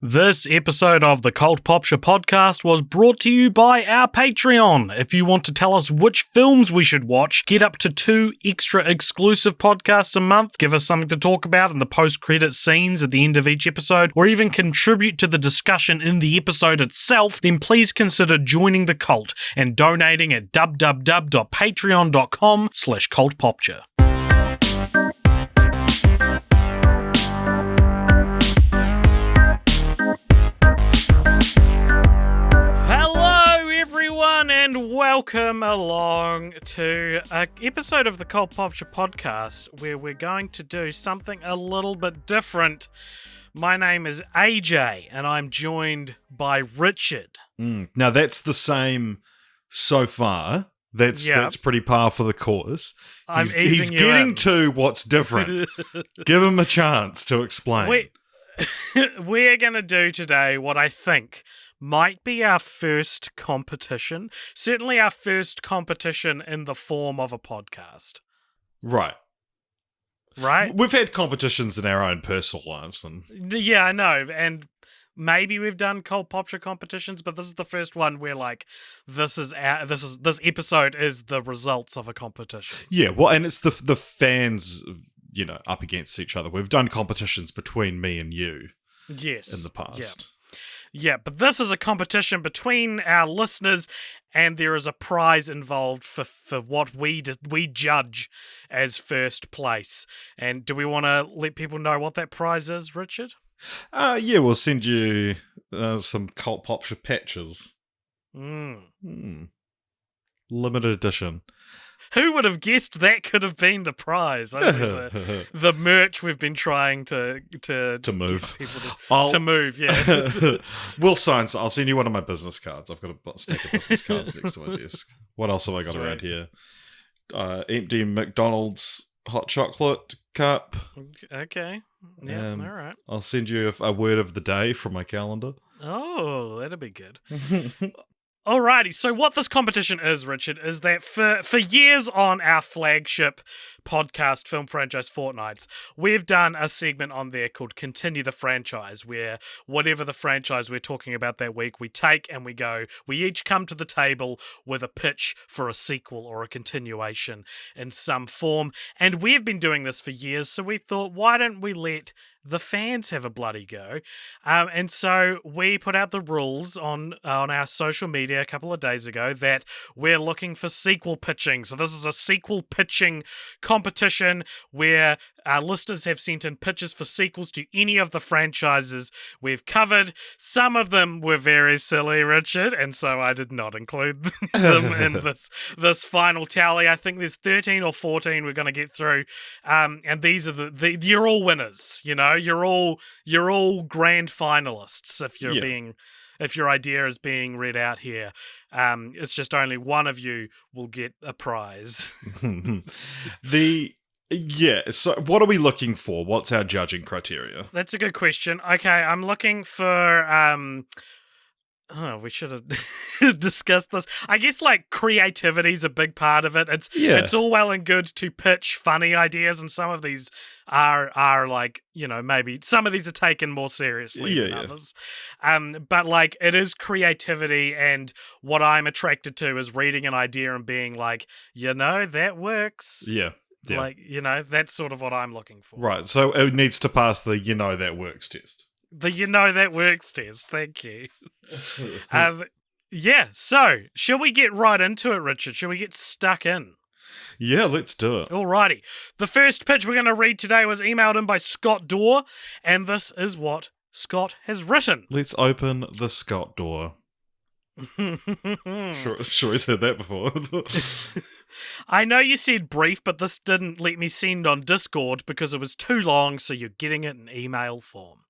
This episode of the Cult Popture podcast was brought to you by our Patreon. If you want to tell us which films we should watch, get up to 2 extra exclusive podcasts a month, give us something to talk about in the post-credit scenes at the end of each episode, or even contribute to the discussion in the episode itself, then please consider joining the cult and donating at www.patreon.com/cultpopture. And welcome along to an episode of the Cult Popture podcast where we're going to do something a little bit different. My name is AJ and I'm joined by Richard. Now that's the same so far. That's pretty par for the course. He's getting to what's different. Give him a chance to explain. We're going to do today what I think might be our first competition. Certainly our first competition in the form of a podcast. Right? We've had competitions in our own personal lives. Yeah, I know. And maybe we've done Cult Popture competitions, but this is the first one where, like, this episode is the results of a competition. Yeah, well, and it's the fans, up against each other. We've done competitions between me and you. Yes. In the past. Yeah, but this is a competition between our listeners, and there is a prize involved for what we judge as first place. And do we want to let people know what that prize is, Richard? Yeah, we'll send you some Cult Popture patches. Limited edition. Who would have guessed that could have been the prize? I mean, the merch we've been trying to move. To move, yeah. We'll sign. I'll send you one of my business cards. I've got a stack of business cards next to my desk. What else have I got around here? Empty McDonald's hot chocolate cup. Okay. Yeah, all right. I'll send you a word of the day from my calendar. Oh, that'll be good. Alrighty, so what this competition is, Richard, is that for years on our flagship podcast, Film Franchise Fortnights, we've done a segment on there called Continue the Franchise, where whatever the franchise we're talking about that week, we take and we go, we each come to the table with a pitch for a sequel or a continuation in some form, and we've been doing this for years, so we thought, why don't we let the fans have a bloody go? And so we put out the rules on our social media a couple of days ago that we're looking for sequel pitching. So this is a sequel pitching competition where our listeners have sent in pitches for sequels to any of the franchises we've covered. Some of them were very silly, Richard, and so I did not include them in this final tally. I think there's 13 or 14 we're going to get through, and these are you're all winners. You're all grand finalists if your idea is being read out here. It's just only one of you will get a prize. So what are we looking for? What's our judging criteria? That's a good question. Okay, I'm looking for we should have discussed this. I guess, like, creativity is a big part of it. It's all well and good to pitch funny ideas, and some of these are like, maybe some of these are taken more seriously than others. But, like, it is creativity, and what I'm attracted to is reading an idea and being like, that works. Yeah. Yeah. Like, that's sort of what I'm looking for. Right, so it needs to pass the that works test. The that works test, thank you. So, shall we get right into it, Richard? Shall we get stuck in? Yeah, let's do it. Alrighty. The first pitch we're going to read today was emailed in by Scott Dorr, and this is what Scott has written. Let's open the Scott door. Sure he's heard that before. I know you said brief, but this didn't let me send on Discord because it was too long, so you're getting it in email form.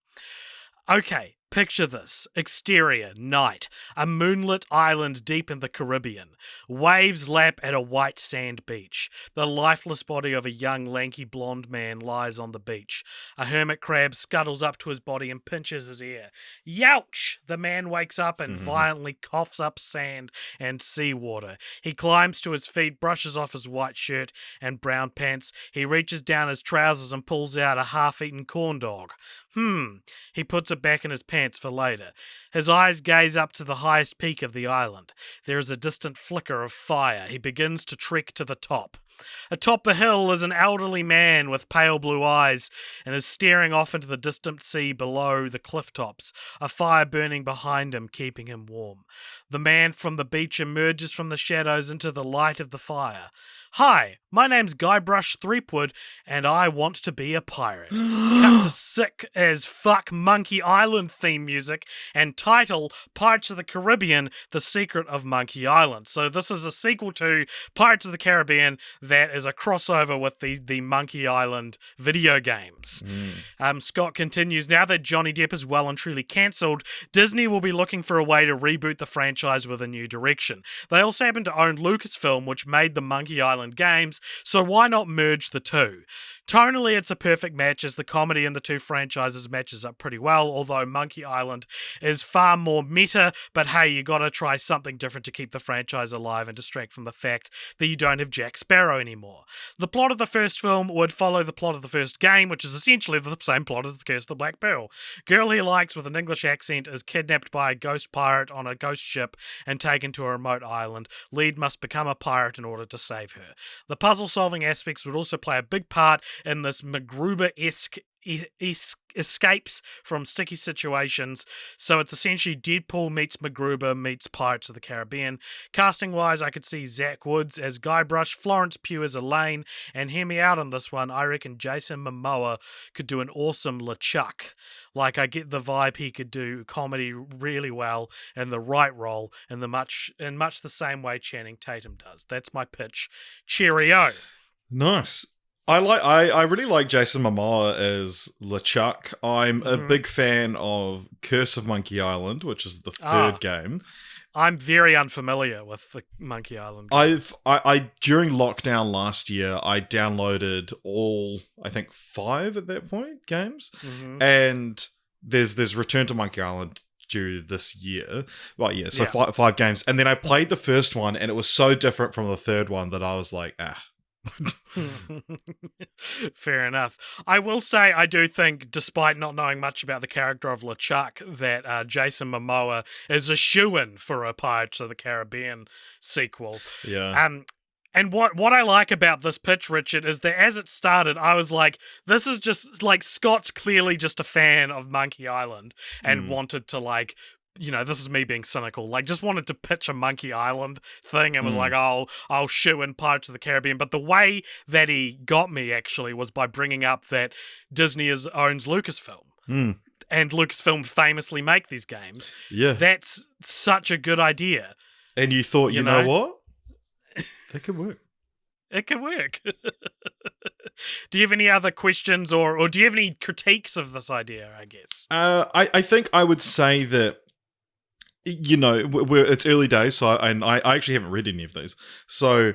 Okay, picture this. Exterior, night. A moonlit island deep in the Caribbean. Waves lap at a white sand beach. The lifeless body of a young, lanky blonde man lies on the beach. A hermit crab scuttles up to his body and pinches his ear. Youch! The man wakes up and violently coughs up sand and seawater. He climbs to his feet, brushes off his white shirt and brown pants. He reaches down his trousers and pulls out a half-eaten corn dog. He puts it back in his pants for later. His eyes gaze up to the highest peak of the island. There is a distant flicker of fire. He begins to trek to the top. Atop the hill is an elderly man with pale blue eyes and is staring off into the distant sea below the cliff tops, a fire burning behind him, keeping him warm. The man from the beach emerges from the shadows into the light of the fire. Hi, my name's Guybrush Threepwood, and I want to be a pirate. Cut to sick as fuck Monkey Island theme music and title Pirates of the Caribbean, The Secret of Monkey Island. So this is a sequel to Pirates of the Caribbean that is a crossover with the Monkey Island video games. Scott continues, now that Johnny Depp is well and truly cancelled, Disney will be looking for a way to reboot the franchise with a new direction. They also happen to own Lucasfilm, which made the Monkey Island games, so why not merge the two? Tonally, it's a perfect match as the comedy in the two franchises matches up pretty well, although Monkey Island is far more meta, but hey, you gotta try something different to keep the franchise alive and distract from the fact that you don't have Jack Sparrow anymore. The plot of the first film would follow the plot of the first game, which is essentially the same plot as The Curse of the Black Pearl. Girl he likes with an English accent is kidnapped by a ghost pirate on a ghost ship and taken to a remote island. Lead must become a pirate in order to save her. The puzzle-solving aspects would also play a big part in this MacGruber-esque escapes from sticky situations, so it's essentially Deadpool meets MacGruber meets Pirates of the Caribbean. Casting-wise, I could see Zach Woods as Guybrush, Florence Pugh as Elaine, and hear me out on this one, I reckon Jason Momoa could do an awesome LeChuck. Like, I get the vibe he could do comedy really well in the right role in much the same way Channing Tatum does. That's my pitch. Cheerio. Nice. I really like Jason Momoa as LeChuck. I'm a big fan of Curse of Monkey Island, which is the third game. I'm very unfamiliar with the Monkey Island games. I during lockdown last year, I downloaded all, I think 5 at that point, games. And there's Return to Monkey Island due this year. Well, yeah, so 5 games. And then I played the first one, and it was so different from the third one that I was like, Fair enough. I will say I do think, despite not knowing much about the character of LeChuck, that Jason Momoa is a shoo-in for a Pirates of the Caribbean sequel. Yeah. And what I like about this pitch, Richard, is that as it started, I was like, this is just, like, Scott's clearly just a fan of Monkey Island and wanted to, like, you know, this is me being cynical, like, just wanted to pitch a Monkey Island thing and was like, I'll shoe in Pirates of the Caribbean. But the way that he got me, actually, was by bringing up that Disney owns Lucasfilm. And Lucasfilm famously make these games. Yeah. That's such a good idea. And you thought, you know what? That could work. It could work. Do you have any other questions or do you have any critiques of this idea, I guess? I think I would say that, you know, it's early days, so I actually haven't read any of these. So,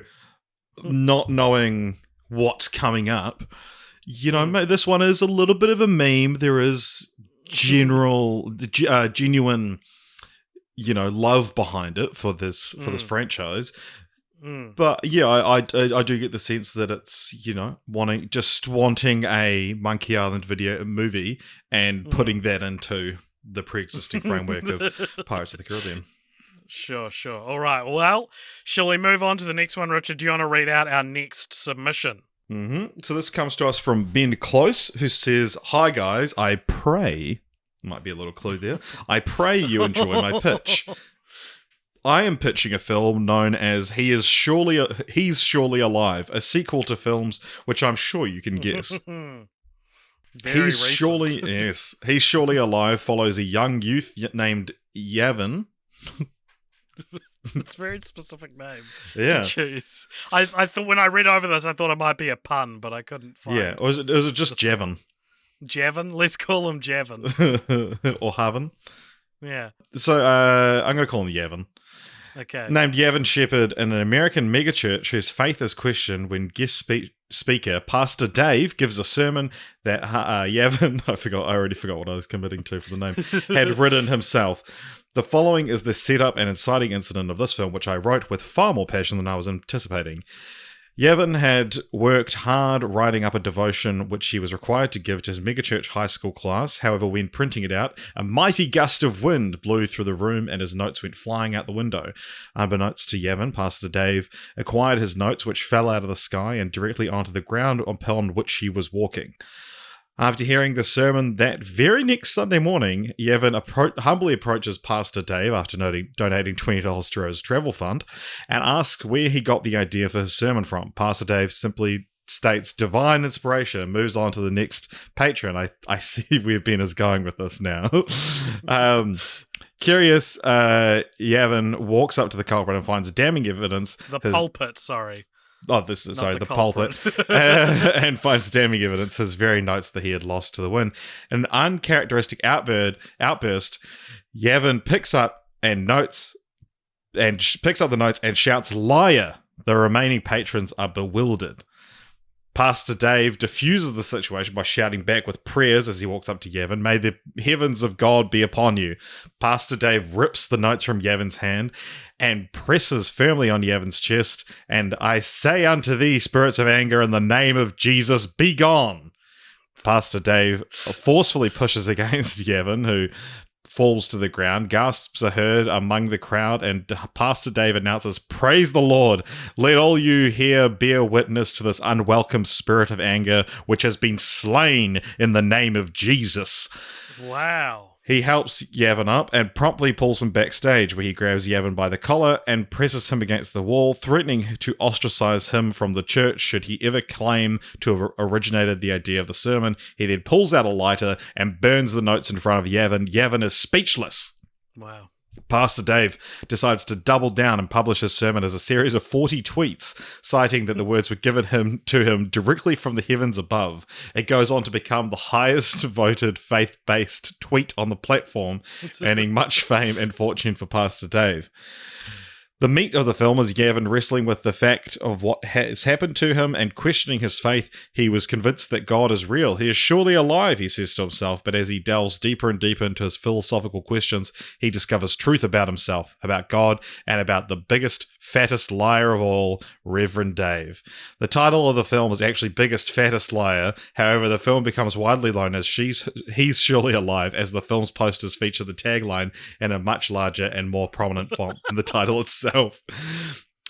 not knowing what's coming up, you know, this one is a little bit of a meme. There is genuine, you know, love behind it for this franchise. But yeah, I do get the sense that it's, you know, wanting a Monkey Island movie and putting that into the pre-existing framework of Pirates of the Caribbean. Sure. All right. Well, shall we move on to the next one, Richard? Do you want to read out our next submission? So this comes to us from Ben Close, who says, "Hi guys, I pray," might be a little clue there, "I pray you enjoy my pitch. I am pitching a film known as He's Surely Alive, a sequel to films which I'm sure you can guess. He's Surely Alive follows a young youth named Yavin." It's a very specific name to choose. I thought when I read over this, I thought it might be a pun, but I couldn't find. Yeah, or is it just Javin? Javin? Let's call him Javin. Or Havin. Yeah. So I'm going to call him Yavin. Okay. Named Yavin Shepherd in an American megachurch whose faith is questioned when guest speaker Pastor Dave gives a sermon that Yavin, I already forgot what I was committing to for the name, had written himself. The following is the setup and inciting incident of this film, which I wrote with far more passion than I was anticipating. Yevon had worked hard writing up a devotion which he was required to give to his megachurch high school class. However, when printing it out, a mighty gust of wind blew through the room and his notes went flying out the window. Unbeknownst to Yevon, Pastor Dave acquired his notes, which fell out of the sky and directly onto the ground upon which he was walking. After hearing the sermon that very next Sunday morning, Yevon humbly approaches Pastor Dave after donating $20 to his travel fund and asks where he got the idea for his sermon from. Pastor Dave simply states divine inspiration and moves on to the next patron. I see where Ben is going with this now. Curious, Yevon walks up to the culprit and finds damning evidence. The pulpit, sorry. Oh, the pulpit, and finds damning evidence, his very notes that he had lost to the wind. In an uncharacteristic outburst, Yevon picks up the notes and shouts, "Liar!" The remaining patrons are bewildered. Pastor Dave diffuses the situation by shouting back with prayers as he walks up to Yevon, "May the heavens of God be upon you." Pastor Dave rips the notes from Yevon's hand and presses firmly on Yevon's chest, and "I say unto thee, spirits of anger, in the name of Jesus, be gone." Pastor Dave forcefully pushes against Yevon, who falls to the ground. Gasps are heard among the crowd, and Pastor Dave announces, "Praise the Lord! Let all you here bear witness to this unwelcome spirit of anger, which has been slain in the name of Jesus." Wow. He helps Yevon up and promptly pulls him backstage, where he grabs Yevon by the collar and presses him against the wall, threatening to ostracize him from the church should he ever claim to have originated the idea of the sermon. He then pulls out a lighter and burns the notes in front of Yevon. Yevon is speechless. Wow. Pastor Dave decides to double down and publish his sermon as a series of 40 tweets, citing that the words were given to him directly from the heavens above. It goes on to become the highest voted faith-based tweet on the platform, earning much fame and fortune for Pastor Dave. The meat of the film is Yevon wrestling with the fact of what has happened to him and questioning his faith. He was convinced that God is real. He is surely alive, he says to himself, but as he delves deeper and deeper into his philosophical questions, he discovers truth about himself, about God, and about the biggest, fattest liar of all, Reverend Dave. The title of the film is actually Biggest, Fattest Liar. However, the film becomes widely known as He's Surely Alive, as the film's posters feature the tagline in a much larger and more prominent font than the title itself.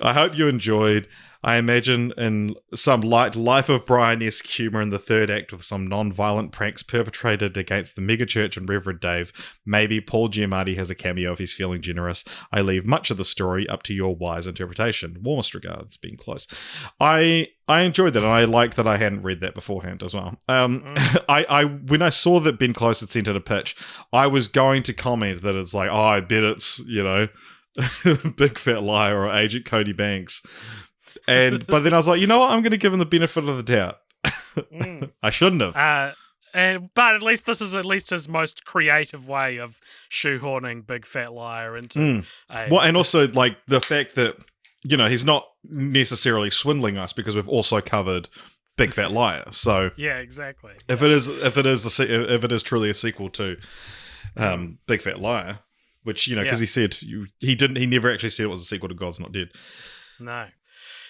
I hope you enjoyed. I imagine in some light Life of Brian-esque humour in the third act with some non-violent pranks perpetrated against the megachurch and Reverend Dave. Maybe Paul Giamatti has a cameo if he's feeling generous. I leave much of the story up to your wise interpretation. Warmest regards, being close. I enjoyed that, and I like that I hadn't read that beforehand as well. I when I saw that Ben Close had sent it a pitch, I was going to comment that it's like, oh, I bet it's, Big Fat Liar or Agent Cody Banks. But then I was like, you know what? I'm going to give him the benefit of the doubt. I shouldn't have. But at least this is his most creative way of shoehorning Big Fat Liar into. And also like the fact that he's not necessarily swindling us because we've also covered Big Fat Liar. So yeah, exactly. If it is truly a sequel to Big Fat Liar, which because he said he never actually said it was a sequel to God's Not Dead. No.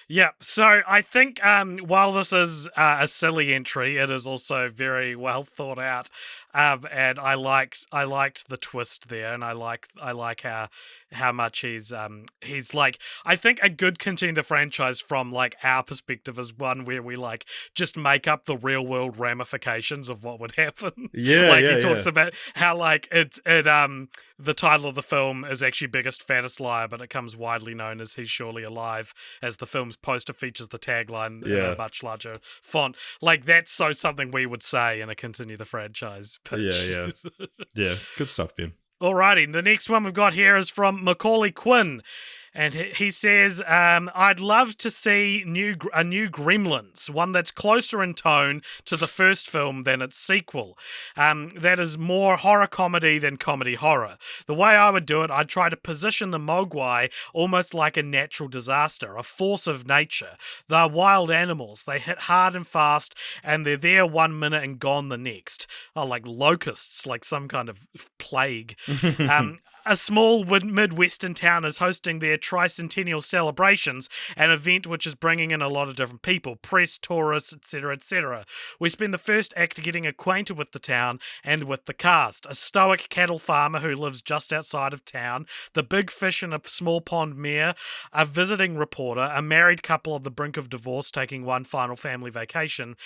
Yeah, so I think while this is a silly entry, it is also very well thought out, and I liked the twist there, and I like how much he's like, I think a good continue the franchise from like our perspective is one where we like just make up the real world ramifications of what would happen. Yeah, he talks about how like the title of the film is actually Biggest Fattest Liar, but it comes widely known as He's Surely Alive, as the film's poster features the tagline in a much larger font. Like, that's something we would say in a continue the franchise pitch. Yeah, good stuff, Ben. Alrighty, the next one we've got here is from Macaulay Quinn. And he says, I'd love to see a new Gremlins, one that's closer in tone to the first film than its sequel. That is more horror comedy than comedy horror. The way I would do it, I'd try to position the Mogwai almost like a natural disaster, a force of nature. They're wild animals. They hit hard and fast, and they're there 1 minute and gone the next. Oh, like locusts, like some kind of plague. A small Midwestern town is hosting their tricentennial celebrations, an event which is bringing in a lot of different people, press, tourists, etc., etc. We spend the first act getting acquainted with the town and with the cast. A stoic cattle farmer who lives just outside of town, the big fish in a small pond mare, a visiting reporter, a married couple on the brink of divorce taking one final family vacation.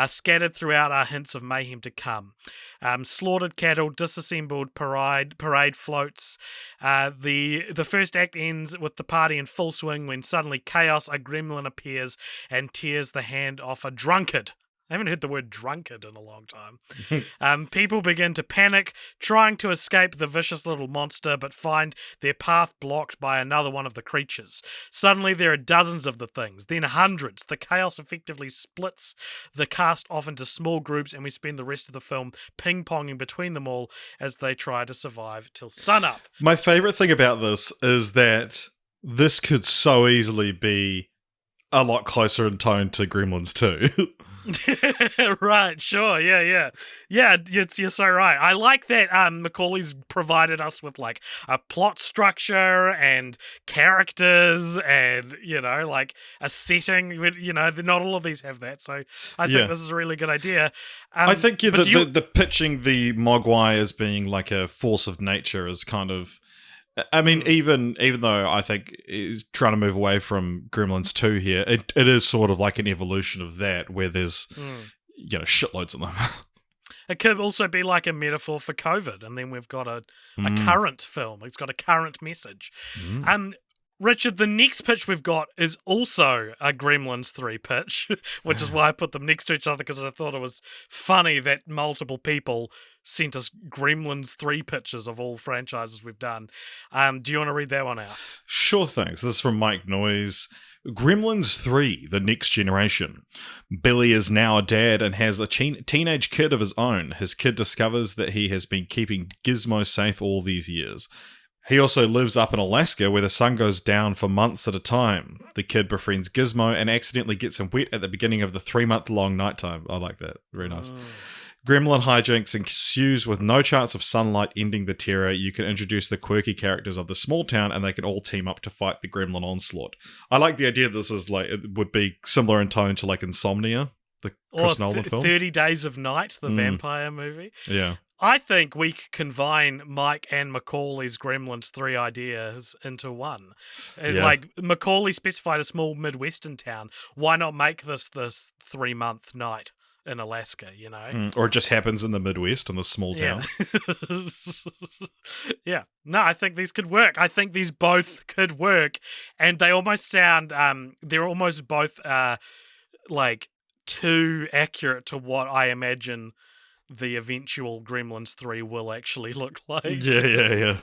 Scattered throughout are hints of mayhem to come. Slaughtered cattle, disassembled parade floats. The first act ends with the party in full swing when suddenly chaos, a gremlin appears and tears the hand off a drunkard. I haven't heard the word drunkard in a long time. People begin to panic, trying to escape the vicious little monster, but find their path blocked by another one of the creatures. Suddenly there are dozens of the things, then hundreds. The chaos effectively splits the cast off into small groups, and we spend the rest of the film ping-ponging between them all as they try to survive till sunup. My favourite thing about this is that this could so easily be a lot closer in tone to Gremlins 2. Right, sure, yeah, you're so right. I like that Macaulay's provided us with like a plot structure and characters and like a setting. Not all of these have that, so I think this is a really good idea. I think the pitching the Mogwai as being like a force of nature is kind of, I mean, even though I think is trying to move away from Gremlins 2 here, it is sort of like an evolution of that, where there's shitloads of them. It could also be like a metaphor for COVID, and then we've got a current film. It's got a current message. Richard, the next pitch we've got is also a Gremlins 3 pitch, which is why I put them next to each other, because I thought it was funny that multiple people sent us Gremlins 3 pitches of all franchises we've done. Do you want to read that one out? Sure thing. So this is from Mike Noyes. Gremlins 3, The Next Generation. Billy is now a dad and has a teenage kid of his own. His kid discovers that he has been keeping Gizmo safe all these years. He also lives up in Alaska where the sun goes down for months at a time. The kid befriends Gizmo and accidentally gets him wet at the beginning of the 3-month-long nighttime. I like that. Very nice. Gremlin hijinks ensues with no chance of sunlight ending the terror. You can introduce the quirky characters of the small town and they can all team up to fight the gremlin onslaught. I like the idea that this is like, it would be similar in tone to like Insomnia, the Chris Nolan film. 30 Days of Night, the vampire movie. Yeah. I think we could combine Mike and Macaulay's Gremlins 3 ideas into one. Like, Macaulay specified a small Midwestern town. Why not make this 3-month night in Alaska, Or it just happens in the Midwest in this small town. Yeah. No, I think these could work. I think these both could work. And they almost sound, they're almost both, like, too accurate to what I imagine the eventual Gremlins 3 will actually look like. Yeah.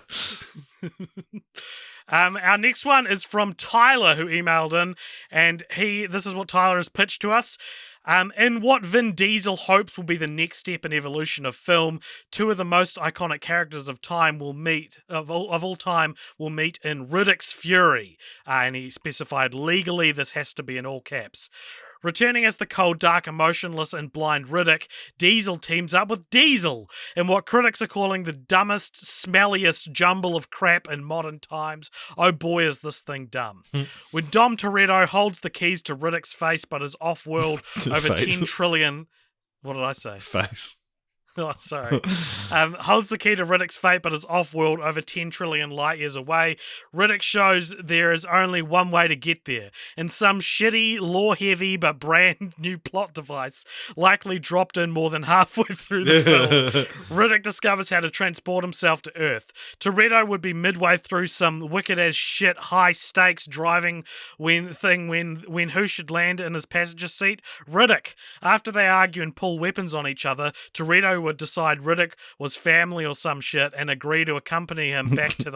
Our next one is from Tyler, who emailed in, and this is what Tyler has pitched to us. In what Vin Diesel hopes will be the next step in evolution of film, two of the most iconic characters of time will meet of all time will meet in Riddick's Fury, and he specified legally this has to be in all caps. Returning as the cold, dark, emotionless, and blind Riddick, Diesel teams up with Diesel in what critics are calling the dumbest, smelliest jumble of crap in modern times. Oh boy, is this thing dumb. When Dom Toretto holds the keys to Riddick's face but is off-world over 10 trillion... What did I say? Face. Oh, sorry. Holds the key to Riddick's fate but is off-world over 10 trillion light-years away. Riddick shows there is only one way to get there. In some shitty, lore-heavy but brand new plot device, likely dropped in more than halfway through the film, Riddick discovers how to transport himself to Earth. Toretto would be midway through some wicked-as-shit high-stakes driving when who should land in his passenger seat? Riddick. After they argue and pull weapons on each other, Toretto would decide Riddick was family or some shit and agree to accompany him back to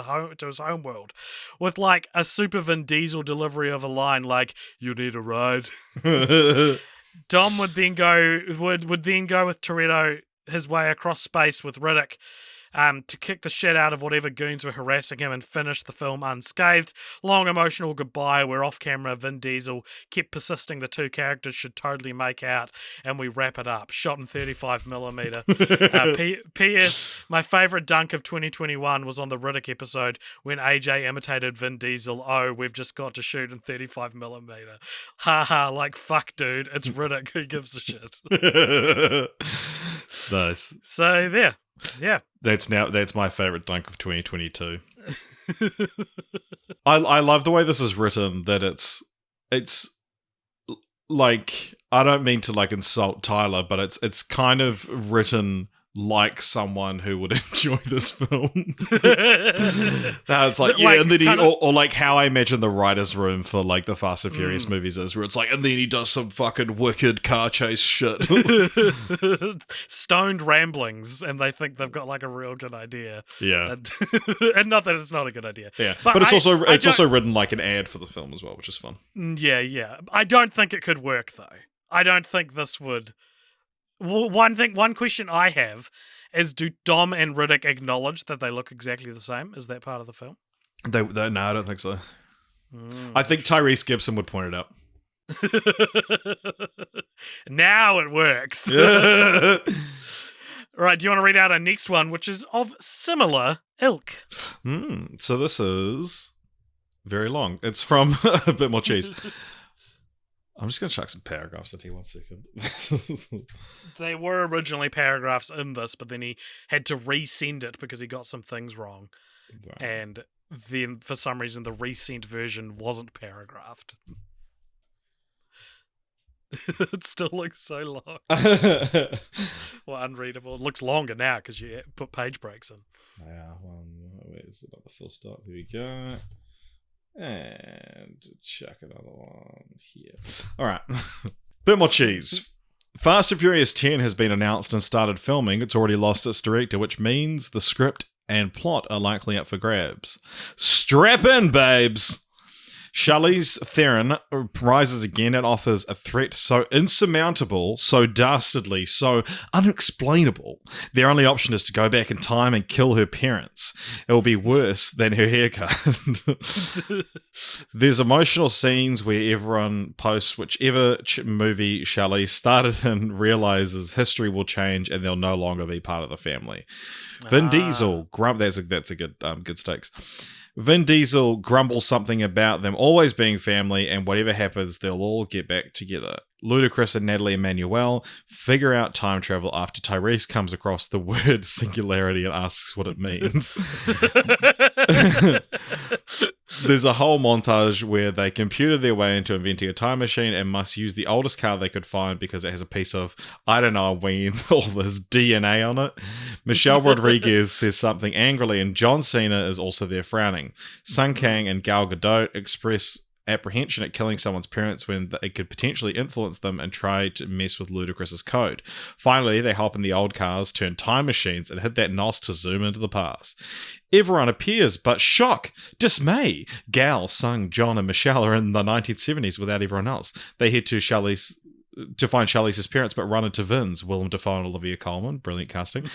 his homeworld, with like a super Vin Diesel delivery of a line like "You need a ride." Dom would then go with Toretto his way across space with Riddick. to kick the shit out of whatever goons were harassing him and finish the film unscathed. Long emotional goodbye where off camera Vin Diesel kept persisting the two characters should totally make out, and we wrap it up. Shot in 35mm. P.S. My favourite dunk of 2021 was on the Riddick episode when AJ imitated Vin Diesel. Oh, we've just got to shoot in 35mm. Haha, like fuck dude, it's Riddick, who gives a shit. Nice. So there. Yeah. That's my favourite dunk of 2022. I love the way this is written, that it's like, I don't mean to like insult Tyler, but it's kind of written like someone who would enjoy this film. It's like, yeah, like, and then or like how I imagine the writer's room for like the Fast and Furious movies is, where it's like, and then he does some fucking wicked car chase shit. Stoned ramblings, and they think they've got like a real good idea. Yeah. And not that it's not a good idea. Yeah. But it's also written like an ad for the film as well, which is fun. Yeah. I don't think it could work though. I don't think this would. One question I have is, do Dom and Riddick acknowledge that they look exactly the same? Is that part of the film? No, I don't think so. I think Tyrese Gibson would point it out. Now it works. Right, do you want to read out our next one, which is of similar ilk? So this is very long. It's from A Bit More Cheese. I'm just going to chuck some paragraphs at you 1 second. They were originally paragraphs in this, but then he had to resend it because he got some things wrong. Right. And then, for some reason, the resent version wasn't paragraphed. It still looks so long. Well, unreadable. It looks longer now because you put page breaks in. Yeah, where's the full stop? Here we go. And check another one here. All right. Bit more cheese. Fast and Furious 10 has been announced and started filming. It's already lost its director, which means the script and plot are likely up for grabs. Strap in, babes! Charlize Theron rises again and offers a threat so insurmountable, so dastardly, so unexplainable. Their only option is to go back in time and kill her parents. It will be worse than her haircut. There's emotional scenes where everyone posts whichever movie Charlize started in realizes history will change and they'll no longer be part of the family. Vin Diesel, that's a good stakes. Vin Diesel grumbles something about them always being family, and whatever happens, they'll all get back together. Ludacris and Natalie Emmanuel figure out time travel after Tyrese comes across the word singularity and asks what it means. There's a whole montage where they computed their way into inventing a time machine and must use the oldest car they could find because it has a piece of, I don't know, all this DNA on it. Michelle Rodriguez says something angrily, and John Cena is also there frowning. Sun Kang and Gal Gadot express apprehension at killing someone's parents when it could potentially influence them and try to mess with Ludacris's code. Finally, they hop in the old cars, turn time machines, and hit that NOS to zoom into the past. Everyone appears, but shock, dismay. Gal, Sung, John, and Michelle are in the 1970s without everyone else. They head to find Charlize's parents, but run into Vin's, Willem Dafoe and Olivia Colman. Brilliant casting.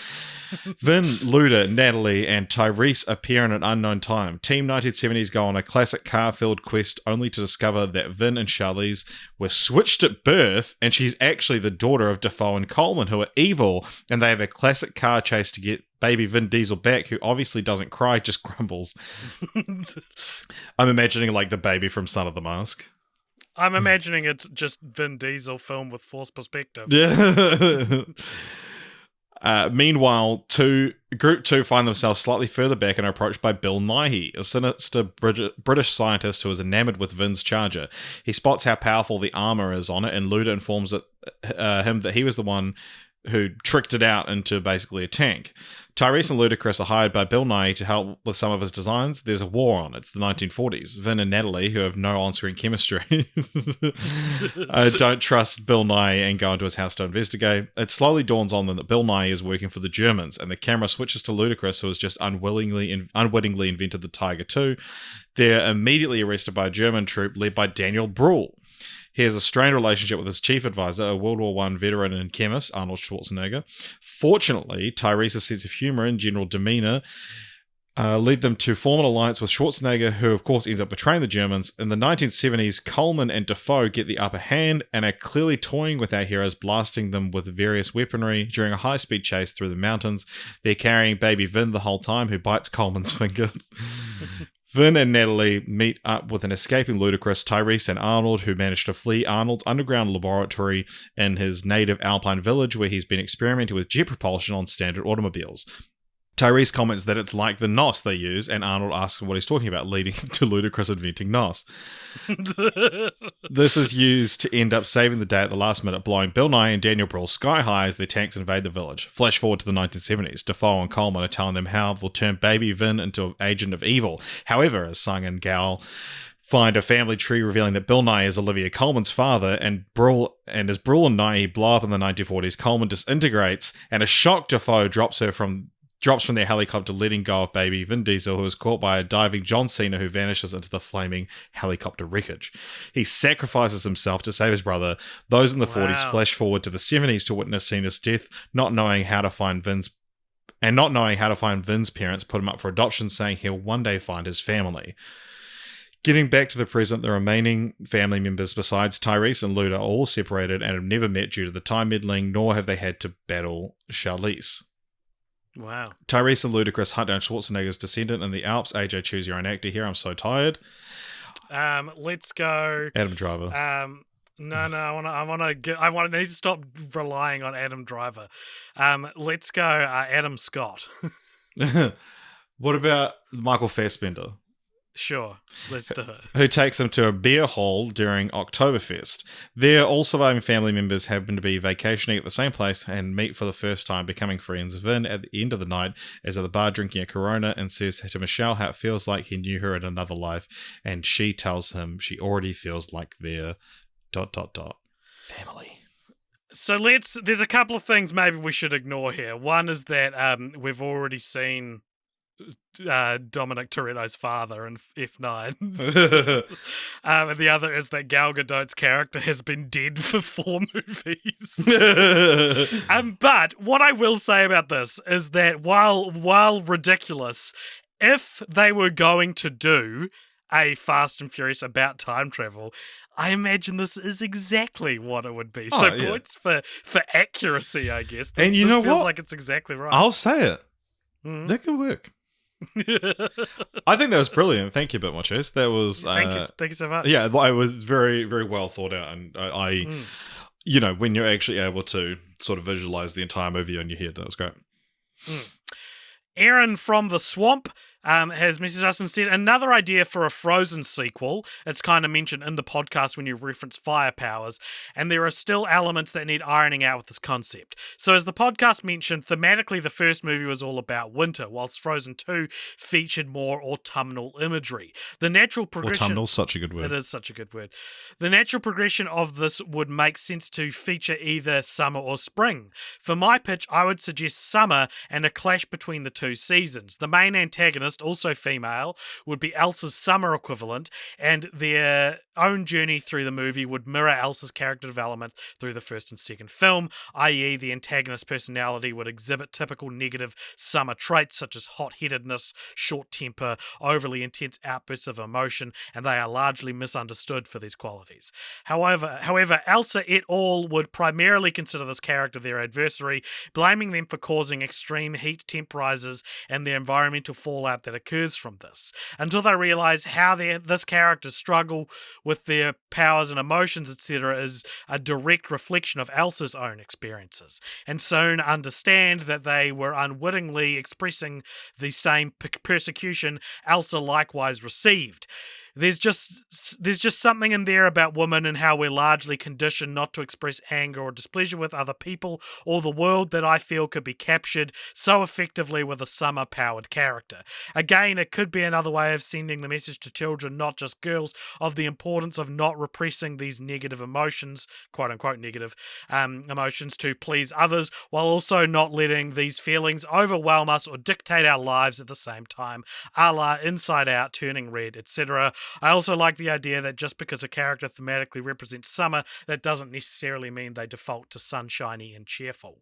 Vin, Luda, Natalie, and Tyrese appear in an unknown time. Team 1970s go on a classic car-filled quest only to discover that Vin and Charlize were switched at birth, and she's actually the daughter of Dafoe and Coleman, who are evil, and they have a classic car chase to get baby Vin Diesel back, who obviously doesn't cry, just grumbles. I'm imagining like the baby from Son of the Mask. I'm imagining it's just Vin Diesel filmed with forced perspective. Yeah. Meanwhile, Group 2 find themselves slightly further back and are approached by Bill Nighy, a sinister British scientist who is enamored with Vin's Charger. He spots how powerful the armor is on it, and Luda informs him that he was the one who tricked it out into basically a tank. Tyrese and Ludacris are hired by Bill Nighy to help with some of his designs. There's a war on. It's the 1940s. Vin and Natalie, who have no on-screen chemistry, don't trust Bill Nighy and go into his house to investigate. It slowly dawns on them that Bill Nighy is working for the Germans, and the camera switches to Ludacris, who has just unwittingly invented the Tiger II. They're immediately arrested by a German troop led by Daniel Bruhl. He has a strained relationship with his chief advisor, a World War I veteran and chemist, Arnold Schwarzenegger. Fortunately, Tyrese's sense of humor and general demeanor lead them to form an alliance with Schwarzenegger, who of course ends up betraying the Germans. In the 1970s, Coleman and Defoe get the upper hand and are clearly toying with our heroes, blasting them with various weaponry during a high-speed chase through the mountains. They're carrying baby Vin the whole time, who bites Coleman's finger. Vin and Natalie meet up with an escaping Ludacris, Tyrese, and Arnold, who manage to flee Arnold's underground laboratory in his native Alpine village, where he's been experimenting with jet propulsion on standard automobiles. Tyrese comments that it's like the NOS they use, and Arnold asks what he's talking about, leading to Ludacris inventing NOS. This is used to end up saving the day at the last minute, blowing Bill Nye and Daniel Brühl sky high as their tanks invade the village. Flash forward to the 1970s. Defoe and Coleman are telling them how they'll turn baby Vin into an agent of evil. However, as Sung and Gal find a family tree revealing that Bill Nye is Olivia Coleman's father, and as Brühl and Nye blow up in the 1940s, Coleman disintegrates, and a shocked Defoe drops from their helicopter, letting go of baby Vin Diesel, who is caught by a diving John Cena, who vanishes into the flaming helicopter wreckage. He sacrifices himself to save his brother. Those in the 40s flash forward to the 70s to witness Cena's death, not knowing how to find Vin's parents, put him up for adoption, saying he'll one day find his family. Getting back to the present, the remaining family members besides Tyrese and Luda are all separated and have never met due to the time meddling, nor have they had to battle Charlize. Wow. Tyrese and Ludacris hunt down Schwarzenegger's descendant in the Alps. AJ, choose your own actor here. I'm so tired. Let's go. Adam Driver. No. I need to stop relying on Adam Driver. Let's go. Adam Scott. What about Michael Fassbender? Sure, let's do it. Who takes them to a beer hall during Oktoberfest. There, all surviving family members happen to be vacationing at the same place and meet for the first time, becoming friends. Vin, at the end of the night, is at the bar drinking a Corona and says to Michelle how it feels like he knew her in another life, and she tells him she already feels like their ... family. So there's a couple of things maybe we should ignore here. One is that we've already seen Dominic Toretto's father in F9. And the other is that Gal Gadot's character has been dead for 4 movies. But what I will say about this is that while ridiculous, if they were going to do a Fast and Furious about time travel, I imagine this is exactly what it would be. Points for accuracy, I guess. And you know what? Feels like it's exactly right. I'll say it. That could work. I think that was brilliant. Thank you, Bitmochers. That was thank you so much. Yeah, it was very, very well thought out, and I when you're actually able to sort of visualize the entire movie on your head, that was great. Aaron from the Swamp has messaged us and said, another idea for a Frozen sequel. It's kind of mentioned in the podcast when you reference fire powers, and there are still elements that need ironing out with this concept. So as the podcast mentioned, thematically the first movie was all about winter, whilst Frozen 2 featured more autumnal imagery. The natural progression... Autumnal's such a good word. It is such a good word. The natural progression of this would make sense to feature either summer or spring. For my pitch, I would suggest summer and a clash between the two seasons. The main antagonist, also female, would be Elsa's summer equivalent, and their own journey through the movie would mirror Elsa's character development through the first and second film, i.e. the antagonist's personality would exhibit typical negative summer traits such as hot-headedness, short temper, overly intense outbursts of emotion, and they are largely misunderstood for these qualities. However, Elsa et al. Would primarily consider this character their adversary, blaming them for causing extreme heat temp rises and the environmental fallout that occurs from this, until they realise how this character's struggle with their powers and emotions, etc., is a direct reflection of Elsa's own experiences, and soon understand that they were unwittingly expressing the same persecution Elsa likewise received. There's just something in there about women and how we're largely conditioned not to express anger or displeasure with other people or the world that I feel could be captured so effectively with a summer-powered character. Again, it could be another way of sending the message to children, not just girls, of the importance of not repressing these negative emotions, quote-unquote negative emotions, to please others, while also not letting these feelings overwhelm us or dictate our lives at the same time, a la Inside Out, Turning Red, etc., I also like the idea that just because a character thematically represents summer, that doesn't necessarily mean they default to sunshiny and cheerful.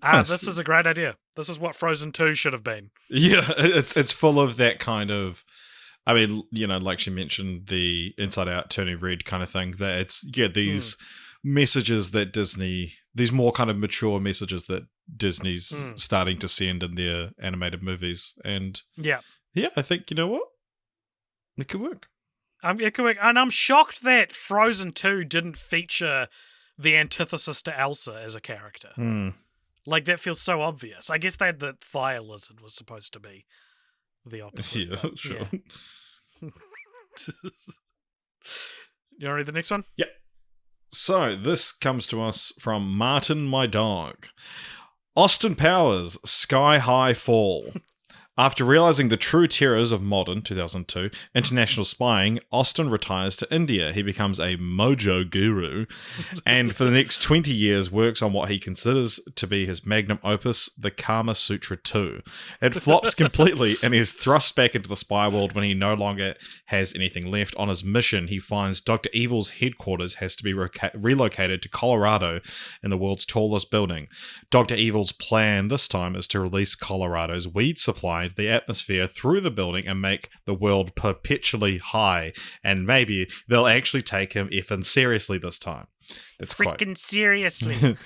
This is a great idea. This is what Frozen 2 should have been. Yeah, it's full of that kind of, I mean, like she mentioned, the inside out turning red kind of thing. That it's, these messages that Disney, these more kind of mature messages that Disney's starting to send in their animated movies. And yeah, I think, you know what? It could work. It could work. And I'm shocked that Frozen 2 didn't feature the antithesis to Elsa as a character. Like, that feels so obvious. I guess they had the fire lizard was supposed to be the opposite. Yeah, sure. Yeah. You want to read the next one? Yeah. So, this comes to us from Martin, my dog. Austin Powers, Sky High Fall. After realizing the true terrors of modern, 2002, international spying, Austin retires to India. He becomes a mojo guru and for the next 20 years works on what he considers to be his magnum opus, the Kama Sutra 2. It flops completely and he is thrust back into the spy world when he no longer has anything left. On his mission, he finds Dr. Evil's headquarters has to be relocated to Colorado in the world's tallest building. Dr. Evil's plan this time is to release Colorado's weed supply the atmosphere through the building and make the world perpetually high. And maybe they'll actually take him effing seriously this time. It's freaking seriously.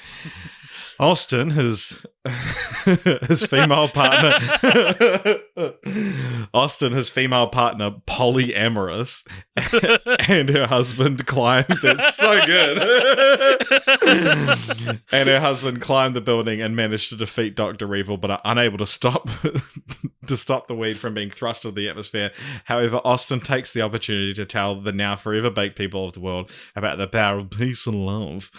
Austin, his female partner, polyamorous, and her husband climbed. That's so good. And her husband climbed the building and managed to defeat Dr. Evil, but are unable to stop the weed from being thrust into the atmosphere. However, Austin takes the opportunity to tell the now forever baked people of the world about the power of peace and love,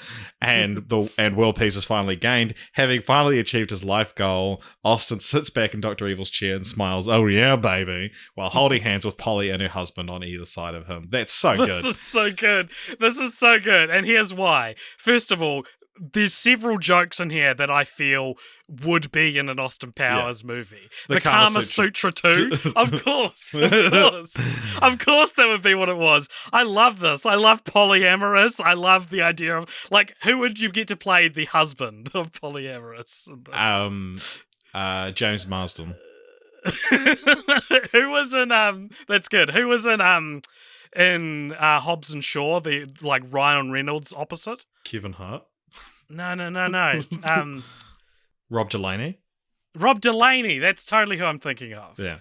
and world peace is finally gained. Having finally achieved his life goal, Austin sits back in Dr. Evil's chair and smiles, "Oh yeah, baby," while holding hands with Polly and her husband on either side of him. That's so good. This is so good. This is so good. And here's why. First of all, there's several jokes in here that I feel would be in an Austin Powers movie. The Kama Sutra 2? Of course. Of course that would be what it was. I love this. I love polyamorous. I love the idea of, like, who would you get to play the husband of polyamorous? James Marsden. Who was in, that's good. Who was in Hobbs and Shaw, the, like, Ryan Reynolds opposite? Kevin Hart. No. Rob Delaney? Rob Delaney, that's totally who I'm thinking of. Yeah.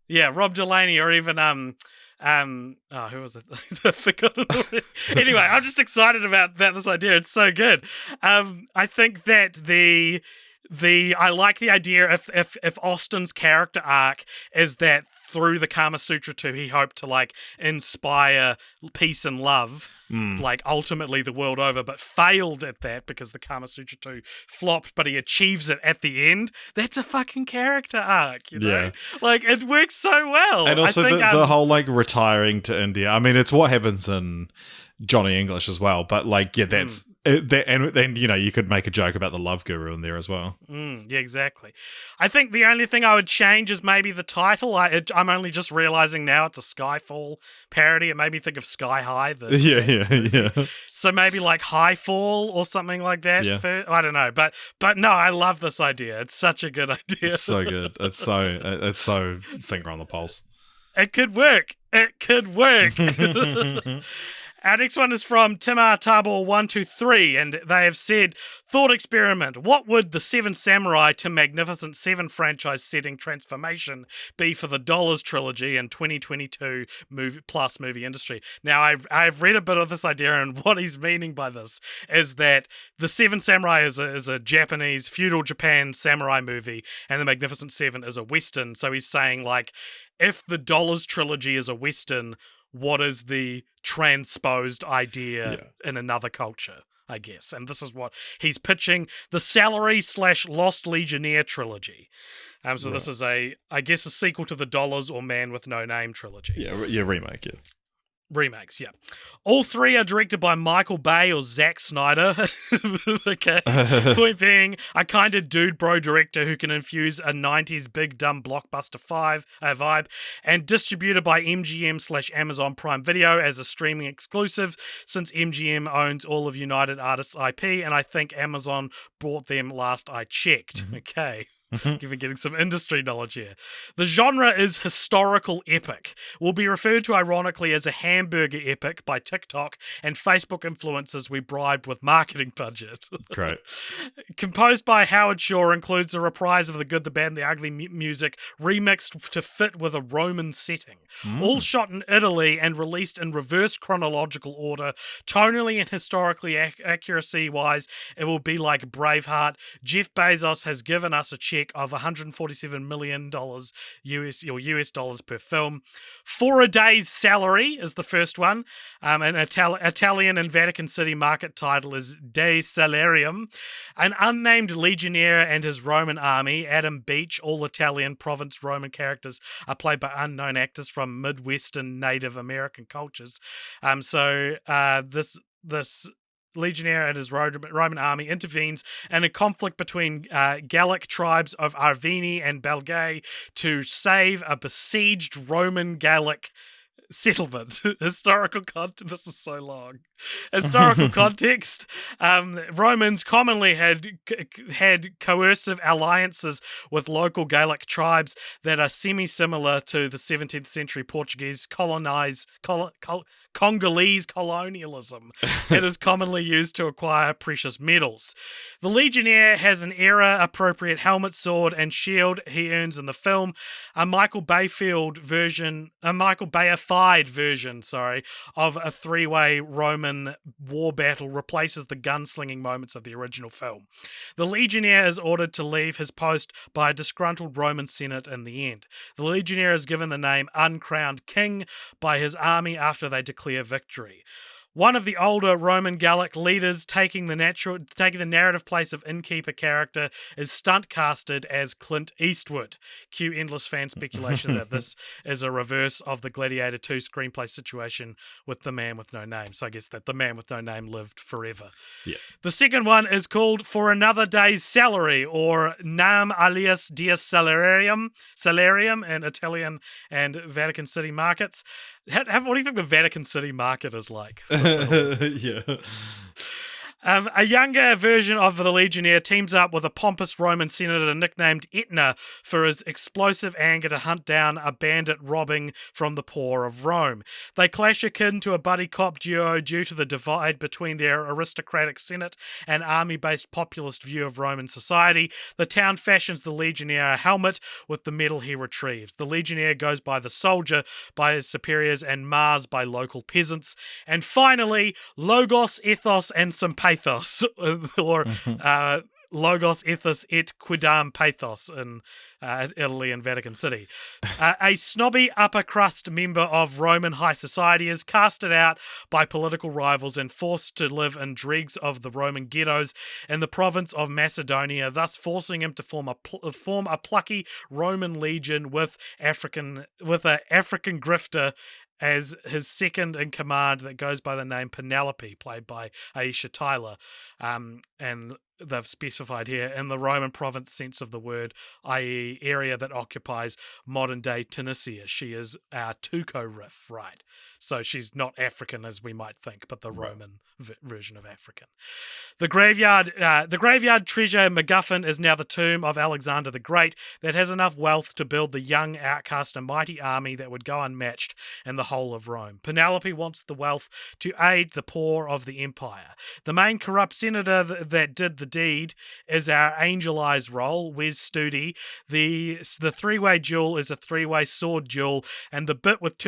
Yeah, Rob Delaney, or even who was it? I forgot it already. Anyway, I'm just excited about this idea. It's so good. I think that I like the idea if Austin's character arc is that through the Kama Sutra 2, he hoped to, like, inspire peace and love, like, ultimately the world over, but failed at that because the Kama Sutra 2 flopped, but he achieves it at the end. That's a fucking character arc, you know? Yeah. Like, it works so well. And also the whole, like, retiring to India. I mean, it's what happens in Johnny English as well, but, like, yeah, that's... and then, you know, you could make a joke about the love guru in there as well. Yeah, exactly. I think the only thing I would change is maybe the title. I'm only just realizing now it's a Skyfall parody. It made me think of Sky High. Yeah. So maybe like Highfall or something like that. Yeah. I don't know. But no, I love this idea. It's such a good idea. It's so good. It's so finger on the pulse. It could work. Our next one is from Timar Tabor123, and they have said, thought experiment. What would the Seven Samurai to Magnificent Seven franchise setting transformation be for the Dollars trilogy and 2022 movie industry? Now, I've read a bit of this idea, and what he's meaning by this is that the Seven Samurai is a Japanese feudal Japan samurai movie, and the Magnificent Seven is a Western. So he's saying, like, if the Dollars trilogy is a Western, what is the transposed idea in another culture, I guess. And this is what he's pitching, the Salary/Lost Legionnaire trilogy. So this is a sequel to the Dollars or Man with No Name trilogy. Yeah, remake, yeah. Remakes, yeah. All three are directed by Michael Bay or Zack Snyder. Okay. Point being, a kind of dude bro director who can infuse a 90s big dumb blockbuster vibe, and distributed by MGM/Amazon Prime Video as a streaming exclusive, since MGM owns all of United Artists IP, and I think Amazon bought them last I checked. Okay. Getting some industry knowledge here. The genre is historical epic. Will be referred to ironically as a hamburger epic by TikTok and Facebook influencers we bribed with marketing budget. Great. Composed by Howard Shore, includes a reprise of The Good, the Bad, and the Ugly music remixed to fit with a Roman setting. All shot in Italy and released in reverse chronological order. Tonally and historically accuracy-wise, it will be like Braveheart. Jeff Bezos has given us a check of $147 million US dollars per film. For a Day's Salary is the first one. An Italian and Vatican City market title is De Salarium. An unnamed legionnaire and his Roman army, Adam Beach, all Italian province Roman characters are played by unknown actors from Midwestern Native American cultures. This legionnaire and his Roman army intervenes in a conflict between Gallic tribes of Arvini and Belgae to save a besieged Roman Gallic settlement. Historical context. This is so long. Historical context. Romans commonly had coercive alliances with local Gaelic tribes that are semi-similar to the 17th century Portuguese Congolese colonialism. It is commonly used to acquire precious metals. The Legionnaire has an era-appropriate helmet, sword, and shield he earns in the film. A Michael Bayified version of a three-way Roman war battle replaces the gunslinging moments of the original film. The Legionnaire is ordered to leave his post by a disgruntled Roman Senate in the end. The Legionnaire is given the name Uncrowned King by his army after they declare victory. One of the older Roman Gallic leaders taking the narrative place of innkeeper character is stunt casted as Clint Eastwood. Cue endless fan speculation that this is a reverse of the Gladiator 2 screenplay situation with The Man with No Name. So I guess that The Man with No Name lived forever. Yeah. The second one is called For Another Day's Salary, or Nam alias Dies Salarium in Italian and Vatican City markets. What do you think the Vatican City market is like? Yeah. A younger version of the Legionnaire teams up with a pompous Roman senator nicknamed Etna for his explosive anger to hunt down a bandit robbing from the poor of Rome. They clash akin to a buddy cop duo due to the divide between their aristocratic senate and army-based populist view of Roman society. The town fashions the Legionnaire a helmet with the medal he retrieves. The Legionnaire goes by the Soldier by his superiors and Mars by local peasants. And finally, Logos, Ethos, and some Pathos, or Logos, Ethos, et Quidam Pathos in Italy and Vatican City. A snobby upper crust member of Roman high society is casted out by political rivals and forced to live in dregs of the Roman ghettos in the province of Macedonia, thus forcing him to form a plucky Roman legion with an African grifter as his second in command that goes by the name Penelope, played by Aisha Tyler. And they've specified here in the Roman province sense of the word, i.e. area that occupies modern-day Tunisia. She is our Tuco Riff, right? So she's not African as we might think, but the Roman version of African. The graveyard treasure MacGuffin is now the tomb of Alexander the Great that has enough wealth to build the young outcast a mighty army that would go unmatched in the whole of Rome. Penelope wants the wealth to aid the poor of the empire. The main corrupt senator that did the deed is our Angel Eyes role, Wes Studi. The three-way duel is a three-way sword duel, and the bit with the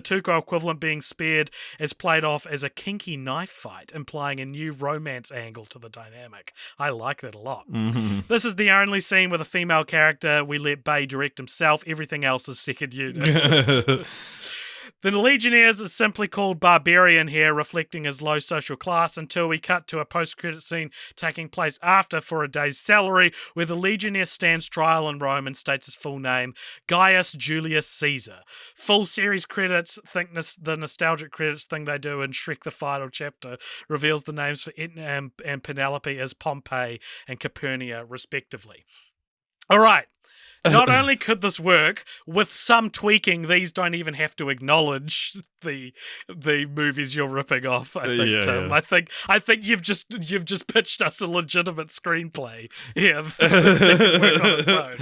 Tuco equivalent being spared is played off as a kinky knife fight, implying a new romance angle to the dynamic. I like that a lot. Mm-hmm. This is the only scene with a female character we let Bay direct himself. Everything else is second unit. The Legionnaires is simply called Barbarian here, reflecting his low social class, until we cut to a post-credit scene taking place after for a day's salary, where the Legionnaire stands trial in Rome and states his full name, Gaius Julius Caesar. Full series credits, the nostalgic credits thing they do in Shrek the Final Chapter, reveals the names for Etna and Penelope as Pompey and Capernia, respectively. All right. Not only could this work, with some tweaking, these don't even have to acknowledge the movies you're ripping off. I think, Tim. Yeah. I think you've just pitched us a legitimate screenplay. Yeah, that can work on its own.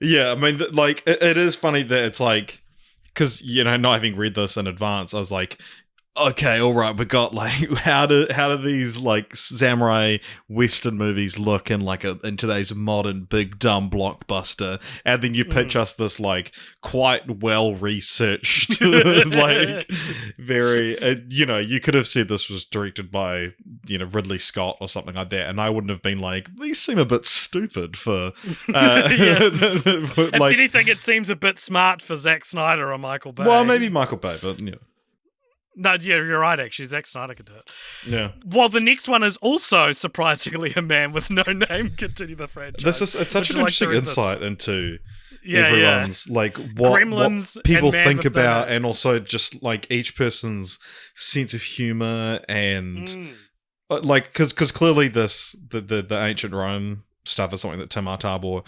Yeah, I mean, like it is funny that it's like, because not having read this in advance, I was like, okay, all right, we got like how do these like samurai western movies look in today's modern big dumb blockbuster, and then you pitch us this like quite well researched like very you could have said this was directed by Ridley Scott or something like that, and I wouldn't have been like, these seem a bit stupid for if anything, it seems a bit smart for Zack Snyder or Michael Bay. Well, maybe Michael Bay, but No, yeah, you're right, actually. Zack Snyder could do it. Yeah. Well, the next one is also, surprisingly, a man with no name continue the franchise. It's such an interesting insight into everyone's, like, what people think about, and also just, like, each person's sense of humor and, like, because clearly the ancient Rome stuff is something that Tim Artabor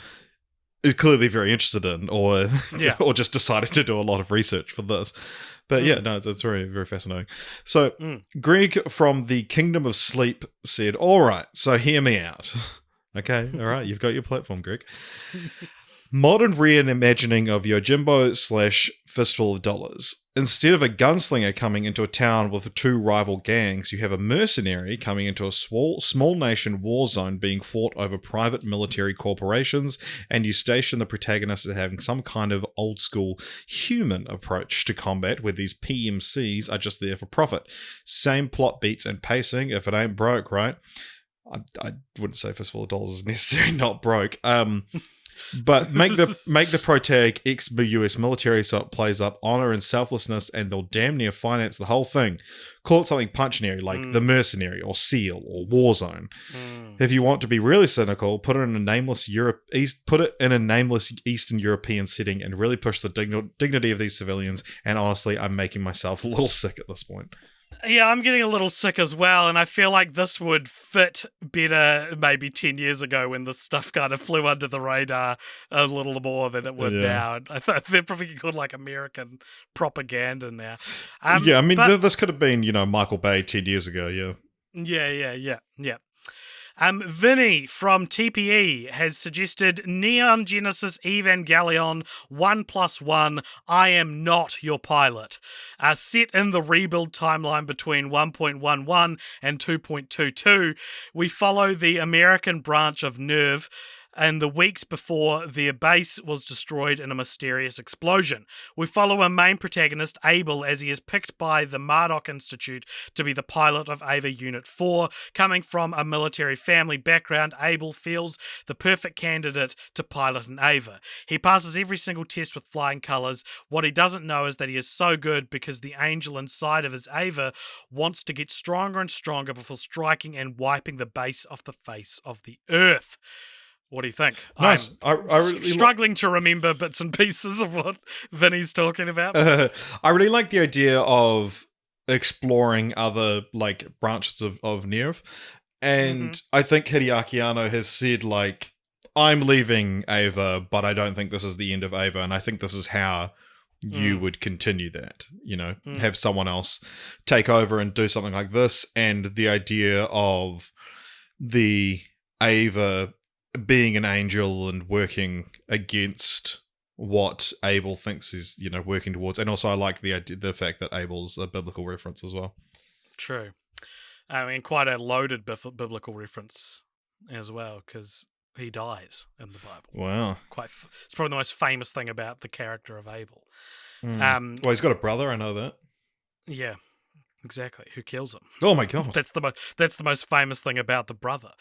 is clearly very interested in, or just decided to do a lot of research for this. But yeah, no, it's very, very fascinating. So Greg from the Kingdom of Sleep said, all right, so hear me out. Okay, all right, you've got your platform, Greg. Modern reimagining of Yojimbo / Fistful of Dollars. Instead of a gunslinger coming into a town with two rival gangs, you have a mercenary coming into a small nation war zone being fought over private military corporations, and you station the protagonist as having some kind of old school human approach to combat, where these PMCs are just there for profit. Same plot beats and pacing, if it ain't broke, right? I wouldn't say Fistful of Dollars is necessarily not broke. But make the protag ex-US military so it plays up honor and selflessness, and they'll damn near finance the whole thing. Call it something punchinary like The Mercenary or SEAL or Warzone. If you want to be really cynical, put it in a nameless Eastern European setting and really push the dignity of these civilians. And honestly, I'm making myself a little sick at this point. Yeah, I'm getting a little sick as well, and I feel like this would fit better maybe 10 years ago when this stuff kind of flew under the radar a little more than it would now. I thought they're probably called like American propaganda now. This could have been, Michael Bay 10 years ago, Yeah. Vinny from TPE has suggested Neon Genesis Evangelion 1+1, I Am Not Your Pilot. Set in the rebuild timeline between 1.11 and 2.22, we follow the American branch of Nerve in the weeks before their base was destroyed in a mysterious explosion. We follow our main protagonist, Abel, as he is picked by the Marduk Institute to be the pilot of Ava Unit 4. Coming from a military family background, Abel feels the perfect candidate to pilot an Ava. He passes every single test with flying colours. What he doesn't know is that he is so good because the angel inside of his Ava wants to get stronger and stronger before striking and wiping the base off the face of the earth. What do you think? Nice. I'm really struggling to remember bits and pieces of what Vinny's talking about. I really like the idea of exploring other branches of Nerve. And I think Hideaki Anno has said, I'm leaving Ava, but I don't think this is the end of Ava. And I think this is how you would continue that, have someone else take over and do something like this. And the idea of the Ava being an angel and working against what Abel thinks is, working towards. And also I like the fact that Abel's a biblical reference as well. True. I mean, quite a loaded biblical reference as well, because he dies in the Bible. Wow. It's probably the most famous thing about the character of Abel. Well, he's got a brother, I know that. Yeah. Exactly. Who kills him? Oh my god. That's the most famous thing about the brother.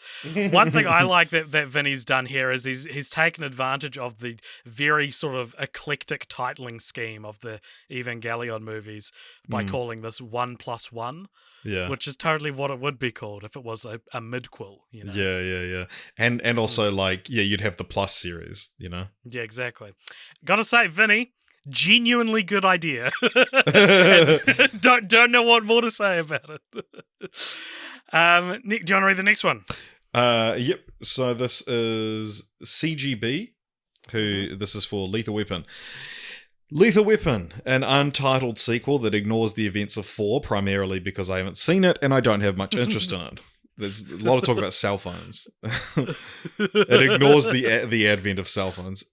One thing I like that Vinny's done here is he's taken advantage of the very sort of eclectic titling scheme of the Evangelion movies by calling this 1+1. Yeah. Which is totally what it would be called if it was a midquel, you know? Yeah. And also, like, you'd have the Plus series, you know? Yeah, exactly. Gotta say, Vinny, genuinely good idea. don't know what more to say about it. Nick, do you want to read the next one? Yep. So this is CGB, this is for Lethal Weapon. Lethal Weapon, an untitled sequel that ignores the events of 4, primarily because I haven't seen it and I don't have much interest in it. There's a lot of talk about cell phones. It ignores the advent of cell phones.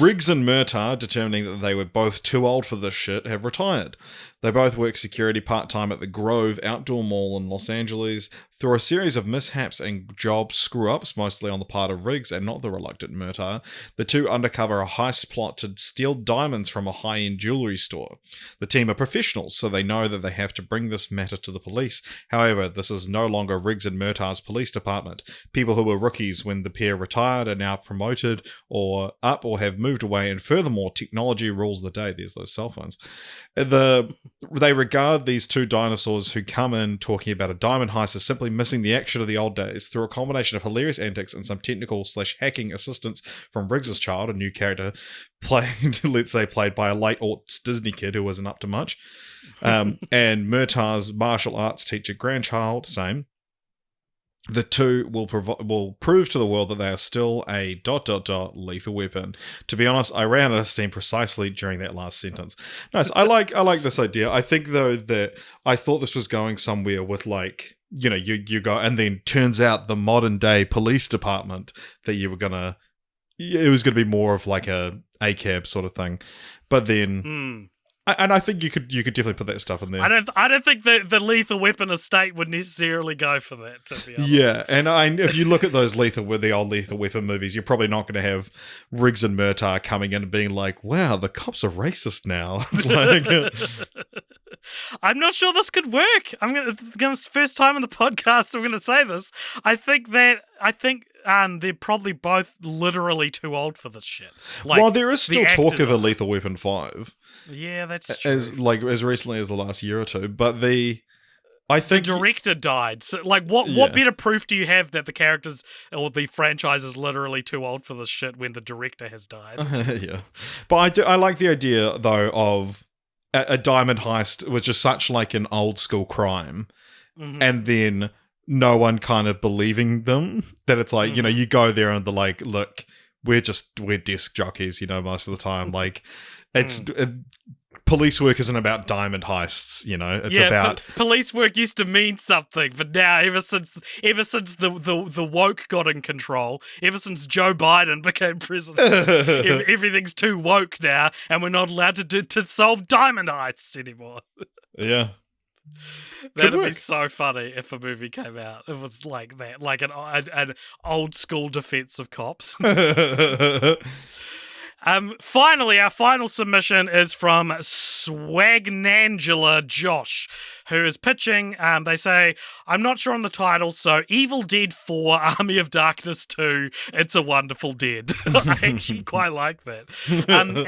Riggs and Murtaugh, determining that they were both too old for this shit, have retired. They both work security part-time at the Grove Outdoor Mall in Los Angeles. Through a series of mishaps and job screw-ups, mostly on the part of Riggs and not the reluctant Murtaugh, the two undercover a heist plot to steal diamonds from a high-end jewelry store. The team are professionals, so they know that they have to bring this matter to the police. However, this is no longer Riggs and Murtaugh's police department. People who were rookies when the pair retired are now promoted or have moved away, and furthermore, technology rules the day. There's those cell phones. They regard these two dinosaurs who come in talking about a diamond heist as simply missing the action of the old days. Through a combination of hilarious antics and some technical/hacking assistance from Riggs's child, a new character played by a late aughts Disney kid who wasn't up to much, and Murtaugh's martial arts teacher grandchild, same. The two will prove to the world that they are still a ... lethal weapon. To be honest, I ran out of steam precisely during that last sentence. Nice. I like this idea. I think though that I thought this was going somewhere with, like, you know, you go, and then turns out the modern day police department that it was gonna be more of like a ACAB sort of thing. But then and I think you could definitely put that stuff in there. I don't think the Lethal Weapon estate would necessarily go for that, to be honest. Yeah, and if you look at those the old Lethal Weapon movies, you're probably not going to have Riggs and Murtaugh coming in and being like, "Wow, the cops are racist now." I'm not sure this could work. First time on the podcast I'm gonna say this. I think they're probably both literally too old for this shit. Like, well, there is still talk of a Lethal Weapon 5. Yeah, that's true. As recently as the last year or two. But I think the director died. So, like, what better proof do you have that the characters or the franchise is literally too old for this shit when the director has died? Yeah, but I like the idea though of a diamond heist, which is such like an old school crime, and then no one kind of believing them, that it's like, you know, you go there and they're like, look, we're disc jockeys, you know, most of the time. Like, police work isn't about diamond heists, you know. It's about police work used to mean something, but now ever since the woke got in control, ever since Joe Biden became president, everything's too woke now, and we're not allowed to solve diamond heists anymore. Yeah. That'd be so funny if a movie came out. If it was like that, like an old school defense of cops. Finally, our final submission is from Swagnangela Josh, who is pitching. They say, I'm not sure on the title, so Evil Dead 4, Army of Darkness 2, It's a Wonderful Dead. I actually quite like that.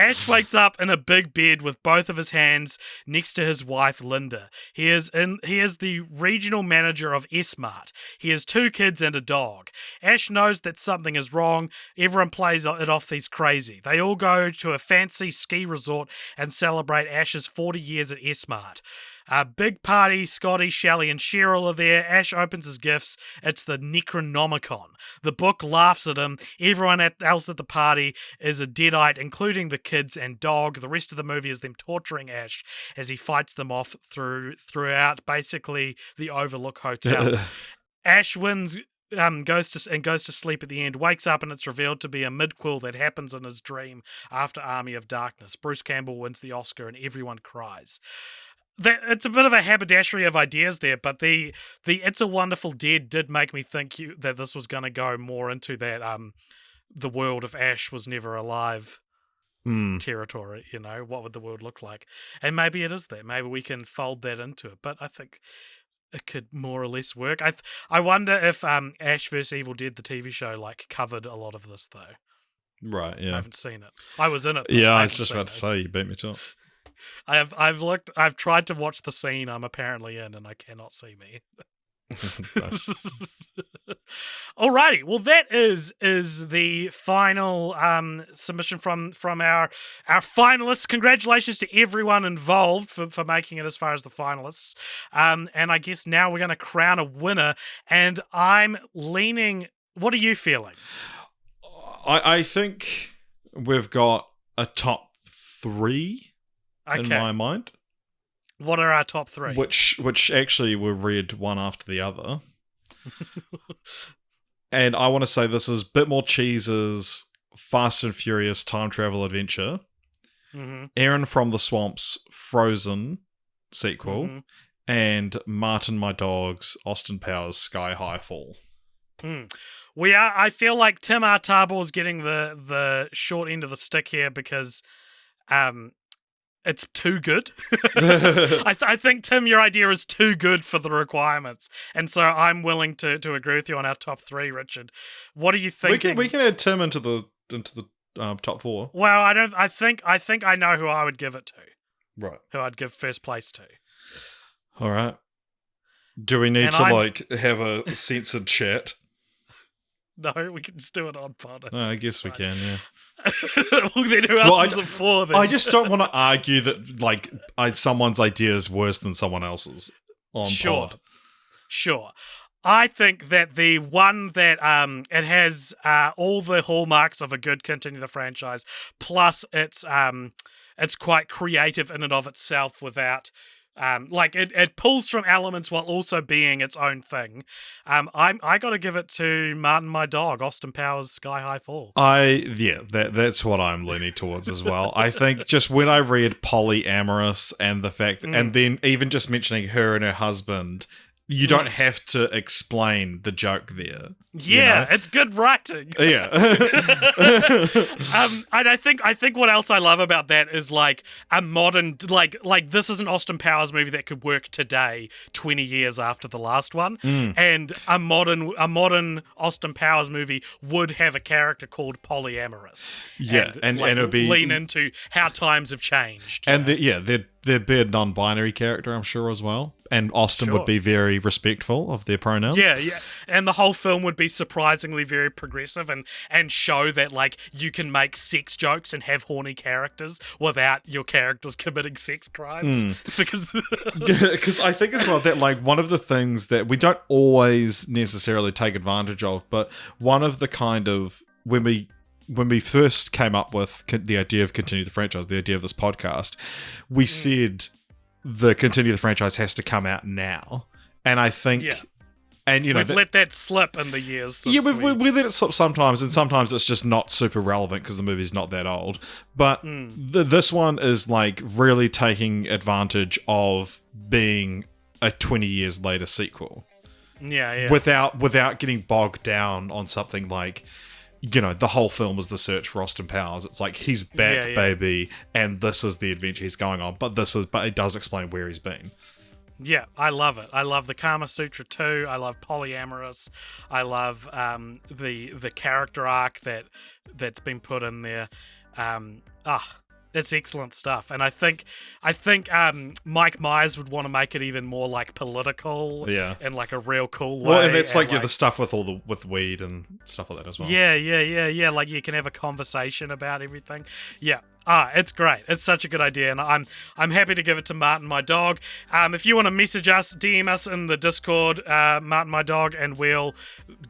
Ash wakes up in a big bed with both of his hands next to his wife, Linda. He is the regional manager of S-Mart. He has 2 kids and a dog. Ash knows that something is wrong. Everyone plays it off he's crazy. They all go to a fancy ski resort and celebrate Ash's 40 years at S-Mart. A big party, Scotty, Shelley, and Cheryl are there. Ash opens his gifts. It's the Necronomicon. The book laughs at him. Everyone else at the party is a deadite, including the kids and dog. The rest of the movie is them torturing Ash as he fights them off throughout basically the Overlook Hotel. Ash wins. Goes to sleep at the end, wakes up, and it's revealed to be a midquel that happens in his dream after Army of Darkness. Bruce Campbell wins the Oscar and everyone cries. It's a bit of a haberdashery of ideas there, but the It's a Wonderful Dead did make me think that this was going to go more into that the world of Ash was never alive territory. What would the world look like? And maybe it is that. Maybe we can fold that into it. But I think it could more or less work. I wonder if Ash vs Evil Dead, the TV show, covered a lot of this though. Right. Yeah. I haven't seen it. I was in it. Yeah, I was just about to say you beat me to it. I've tried to watch the scene I'm apparently in, and I cannot see me. Nice. Alrighty, well that is the final submission from our finalists. Congratulations to everyone involved for making it as far as the finalists. And I guess now we're going to crown a winner. And I'm leaning. What are you feeling? I think we've got a top 3 in my mind. What are our top 3? Which actually were read one after the other. And I want to say this is a bit more Cheese's Fast and Furious time travel adventure. Aaron from the Swamp's Frozen sequel. And Martin My Dog's Austin Powers Sky High Fall. I feel like Tim R. Tabor is getting the short end of the stick here because it's too good. I think, Tim, your idea is too good for the requirements. And so I'm willing to agree with you on our top 3, Richard. What are you thinking? We can add Tim into the top 4. Well, I think I know who I would give it to. Right. Who I'd give first place to. All right. Do we need to have a censored chat? No, we can just do it on pod. I guess we can, yeah. Well, then who else is it for, then? I just don't want to argue that someone's idea is worse than someone else's on pod. Sure. I think that the one that it has all the hallmarks of a good Continue the Franchise, plus it's quite creative in and of itself without... it pulls from elements while also being its own thing. I got to give it to Martin My Dog, Austin Powers Sky High Fall. That's what I'm leaning towards as well. I think just when I read polyamorous and the fact and then even just mentioning her and her husband, you don't have to explain the joke there. Yeah, it's good writing. Yeah. And I think what else I love about that is a modern this is an Austin Powers movie that could work today, 20 years after the last one, and a modern Austin Powers movie would have a character called polyamorous. Yeah, and it'll be lean into how times have changed. And there'd be a non-binary character, I'm sure, as well. And Austin would be very respectful of their pronouns. Yeah. And the whole film would be surprisingly very progressive and show that, you can make sex jokes and have horny characters without your characters committing sex crimes. Because I think as well that, one of the things that we don't always necessarily take advantage of, but one of the kind of... When we first came up with the idea of Continue the Franchise, the idea of this podcast, we said... the Continue the Franchise has to come out now. And I think... Yeah. And, we've let that slip in the years. Yeah, we let it slip sometimes, and sometimes it's just not super relevant because the movie's not that old. But this one is, really taking advantage of being a 20 years later sequel. Yeah. Without getting bogged down on something like... the whole film is the search for Austin Powers. It's he's back, baby, and this is the adventure he's going on. But it does explain where he's been. Yeah, I love it. I love the Kama Sutra too. I love polyamorous. I love the character arc that's been put in there. It's excellent stuff, and I think Mike Myers would want to make it even more political, in a real cool way. Well, and that's the stuff with weed and stuff like that as well. Yeah. You can have a conversation about everything. Yeah. It's great. It's such a good idea, and I'm happy to give it to Martin My Dog. If you want to message us, DM us in the Discord, Martin My Dog, and we'll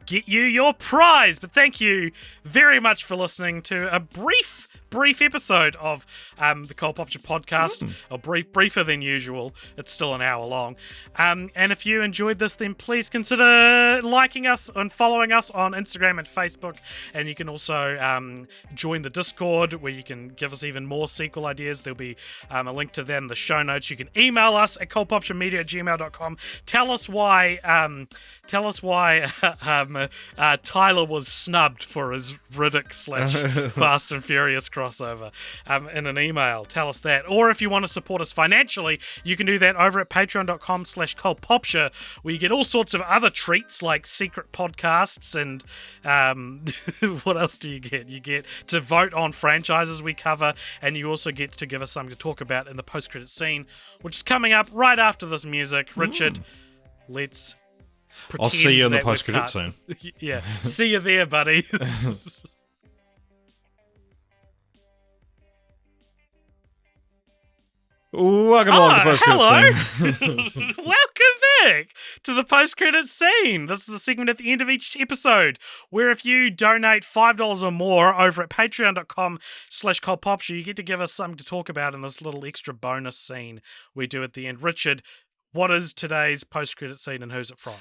get you your prize. But thank you very much for listening to a brief episode of the Popture podcast, or briefer than usual. It's still an hour long. And if you enjoyed this, then please consider liking us and following us on Instagram and Facebook. And you can also join the Discord, where you can give us even more sequel ideas, there'll be a link to that in the show notes. You can email us at coldpopturemedia@gmail.com. Tell us why Tyler was snubbed for his Riddick / Fast and Furious crossover in an email. Tell us that. Or if you want to support us financially, you can do that over at patreon.com/coldpopture, where you get all sorts of other treats like secret podcasts and what else do you get? You get to vote on franchises we cover, and you also get to give us something to talk about in the post-credit scene, which is coming up right after this music. Richard, let's pretend I'll see you in the that we've post-credit cut. scene. Yeah, see you there, buddy. Welcome along to the post-credit scene. Welcome back to the post-credit scene. This is a segment at the end of each episode where if you donate $5 or more over at patreon.com/coldpopture, you get to give us something to talk about in this little extra bonus scene we do at the end. Richard, what is today's post-credit scene and who's it from?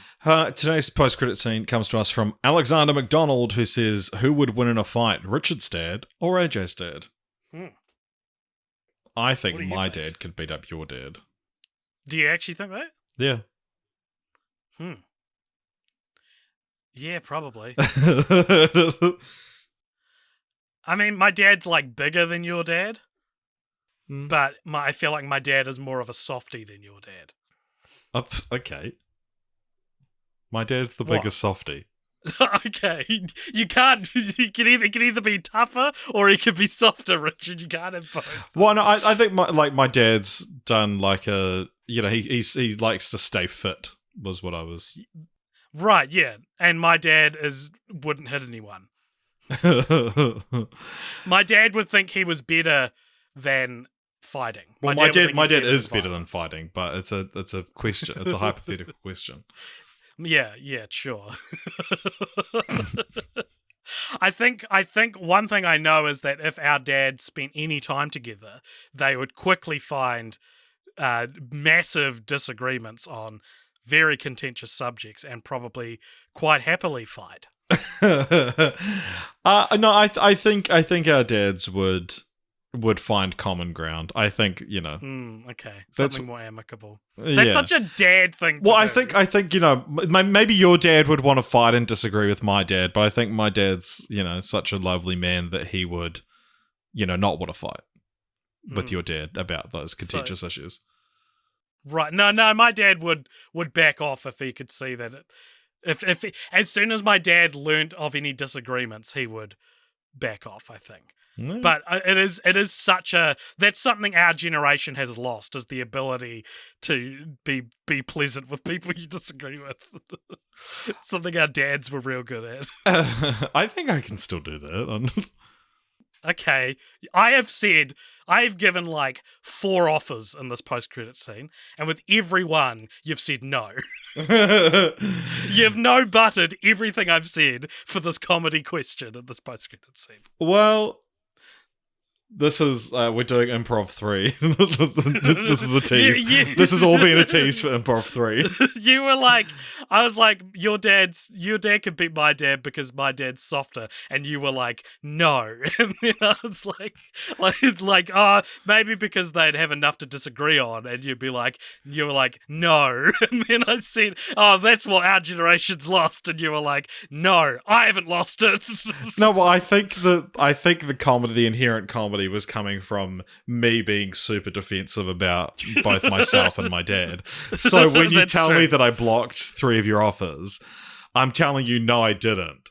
Today's post-credit scene comes to us from Alexander McDonald, who says, who would win in a fight, Richard's dad or AJ's dad? I think my dad could beat up your dad. Do you actually think that? Yeah. Yeah, probably. I mean, my dad's like bigger than your dad, but I feel like my dad is more of a softie than your dad. Okay. My dad's the biggest softie. Okay, you can't. He can either be tougher or he can be softer, Richard. You can't have both. Well, no, I think my dad's done like a he likes to stay fit. Was what I was. Right, yeah, and my dad wouldn't hit anyone. My dad would think he was better than fighting. Well, my dad is better than fighting, but it's a question. It's a hypothetical question. Yeah, sure. I think one thing I know is that if our dads spent any time together, they would quickly find massive disagreements on very contentious subjects and probably quite happily fight. No, I think our dads would find common ground. I think, okay. Something more amicable. That's yeah. such a dad thing to Well, do. I think, maybe your dad would want to fight and disagree with my dad, but I think my dad's, such a lovely man that he would, not want to fight with your dad about those contentious issues. Right. No, my dad would back off if he could see that if as soon as my dad learnt of any disagreements, he would back off, I think. Mm. But it is that's something our generation has lost, is the ability to be pleasant with people you disagree with. Something our dads were real good at. I think I can still do that. Okay, I've given like 4 offers in this post-credit scene, and with every one, you've said no. You've no-butted everything I've said for this comedy question in this post-credit scene. Well, this is, we're doing Improv 3. This is a tease. This is all being a tease for Improv 3. You were like, I was like, your dad could beat my dad because my dad's softer. And you were like, no. And then I was like, maybe because they'd have enough to disagree on. And you were like, no. And then I said, oh, that's what our generation's lost. And you were like, no, I haven't lost it. No, well, I think the comedy, the inherent comedy was coming from me being super defensive about both myself and my dad. So when you tell me that I blocked 3 of your offers, I'm telling you, no, I didn't.